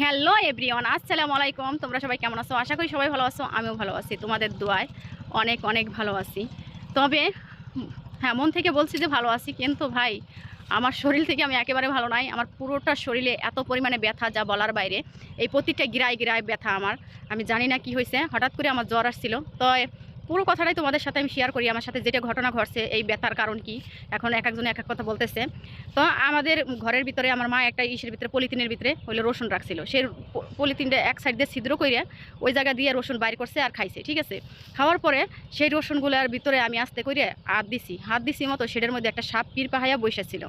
Hello everyone, আসসালামু আলাইকুম। তোমরা সবাই কেমন আছো? আশা করি সবাই ভালো আছো। আমিও ভালো আছি, তোমাদের দোয়ায় অনেক অনেক ভালো আছি। তবে হ্যাঁ, মন থেকে বলছি যে ভালো আছি, কিন্তু ভাই আমার শরীর থেকে আমি একেবারে ভালো নাই। আমার পুরোটা শরীরে এত পরিমাণে ব্যথা যা বলার বাইরে। এই প্রতিটা গিরায় গিরায় ব্যথা আমার। আমি জানি না কি হয়েছে, হঠাৎ করে আমার জ্বর আসছিল। তো পুরো কথাটাই তোমাদের সাথে আমি শেয়ার করি, আমার সাথে যেটা ঘটনা ঘটছে, এই ব্যথার কারণ কি। এখন এক একজনে এক এক কথা বলতেছে। তো আমাদের ঘরের ভিতরে আমার মা একটা ইসের ভিতরে পলিথিনের ভিতরে হইলো রসুন রাখছিল। সেই পলিথিনটা এক সাইড দিয়ে ছিদ্র করে ওই জায়গা দিয়ে রসুন বাইর করছে আর খাইছে, ঠিক আছে। খাওয়ার পরে সেই রসুনগুলোর ভিতরে আমি আস্তে করে হাত দিছি মতো সেটার মধ্যে একটা সাপ পীর পাহাইয়া বসেছিল।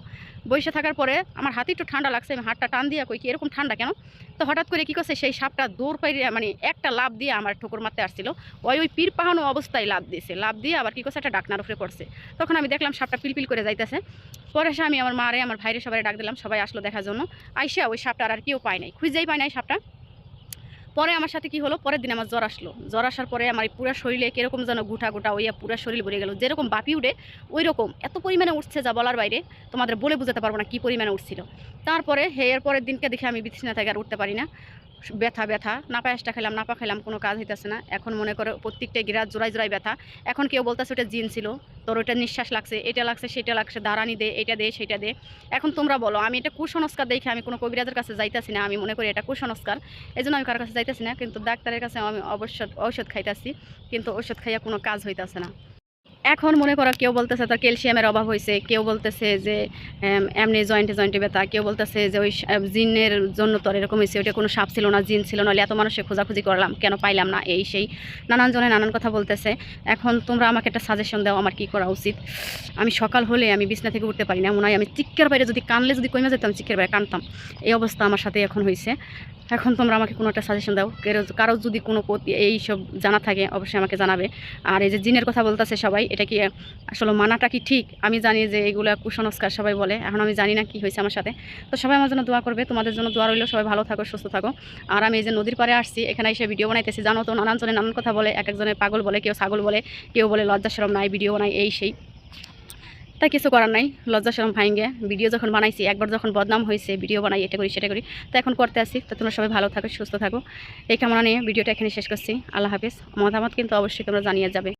বসে থাকার পরে আমার হাতে একটু ঠান্ডা লাগছে, আমি হাতটা টান দিয়া কই কি এরকম ঠান্ডা কেন। তো হঠাৎ করে কী করছে, সেই সাপটা দৌড় পাইরে মানে একটা লাভ দিয়ে আমার ঠোকর মারতে আসছিল। ওই পীর পাহানো অবস্থায় লাভ দিয়েছে, লাভ দিয়ে আবার কী করছে একটা ডাকনার উপরে পড়ছে। তখন আমি দেখলাম সাপটা পিলপিল করে যাইতেছে। পরে এসে আমি আমার মারে আমার ভাইরে সবাই ডাক দিলাম, সবাই আসলো দেখার জন্য। আইসা ওই সাপটার আর কেউ পায় নাই, খুঁজেই পায় নাই সাপটা। পরে আমার সাথে কি হলো, পরের দিন আমার জ্বর আসলো। জ্বর আসার পরে আমার পুরো শরীরে কীরকম যেন গুটা গুটা ওইয়া পুরো শরীর ভরে গেল, যেরকম বাপি উঠে ওই রকম এত পরিমাণে উঠছে যা বলার বাইরে। তোমাদের বলে বোঝাতে পারবো না কী পরিমাণে উঠছিল। তারপরে এর পরের দিনকে দেখে আমি বিছানা থেকে আর উঠতে পারি না। ব্যথা ব্যথা, নাপা এসটা খেলাম, নাপা খেলাম, কোনো কাজ হইতেছে না। এখন মনে করো প্রত্যেকটা গিরাত জোড়ায় জোড়ায় ব্যথা। এখন কেউ বলতেছে ওটা জিন ছিল, তোর ওটা নিঃশ্বাস লাগছে, এটা লাগছে সেটা লাগছে, দাঁড়ানি দে, এটা দে সেটা দে। এখন তোমরা বলো, আমি এটা কুসংস্কার দেখে আমি কোনো কবিরাজের কাছে যাইতেছি না। আমি মনে করি এটা কুসংস্কার, এই জন্য আমি কারোর কাছে যাইতেছি না। কিন্তু ডাক্তারের কাছে আমি অবশ্যই ঔষধ খাইতেছি, কিন্তু ওষুধ খাইয়া কোনো কাজ হইতেছে না। এখন মনে করো কেউ বলতেছে তার ক্যালসিয়ামের অভাব হয়েছে, কেউ বলতেছে যে এমনি জয়েন্টে জয়েন্টে ব্যথা, কেউ বলতেছে যে ওই জিনের জন্য তোর এরকম হয়েছে, ওইটা কোনো সাপ ছিল না, জিন ছিল না, এত মানুষে খোঁজাখুঁজি করলাম কেন পাইলাম না, এই সেই নানান জনে নানান কথা বলতেছে। এখন তোমরা আমাকে একটা সাজেশন দাও, আমার কী করা উচিত। আমি সকাল হলে আমি বিছনা থেকে উঠতে পারি না, মনে হয় আমি চিক্কের বাইরে যদি কানলে যদি কমে যেতাম, চিক্কের বাইরে কানতাম। এই অবস্থা আমার সাথে এখন হয়েছে। এখন তোমরা আমাকে কোনো একটা সাজেশন দাও। কারো যদি কোনো এইসব জানা থাকে অবশ্যই আমাকে জানাবে। আর এই যে জিনের কথা বলতেছে সবাই, এটা কি আসলে মানাটা কি ঠিক? আমি জানি যে এগুলো কুসংস্কার সবাই বলে, এখন আমি জানি না কি হয়েছে আমার সাথে। তো সবাই আমার জন্য দোয়া করবে, তোমাদের জন্য দোয়া রইল। সবাই ভালো থাকো, সুস্থ থাকো। আর আমি এই যে নদীর পাড়ে আসছি, এখানে এসে ভিডিও বানাইতেছি, জানো তো নানান জনে নানান কথা বলে, এক একজনের পাগল বলে, কেউ ছাগল বলে, কেউ বলে লজ্জা শরম নাই ভিডিও বানাই, এই সেই। তাই কিছু করার নাই, লজ্জা শরম ভাইঙ্গে ভিডিও যখন বানাইছি, একবার যখন বদনাম হয়েছে ভিডিও বানাই, এটা করি সেটা করি, তো এখন করতে আসি। তো তোমরা সবাই ভালো থাকো, সুস্থ থাকো, এই কামনা নিয়ে ভিডিওটা এখানে শেষ করছি। আল্লাহ হাফিজ। মতামত কিন্তু অবশ্যই তোমরা জানিয়ে যাবে।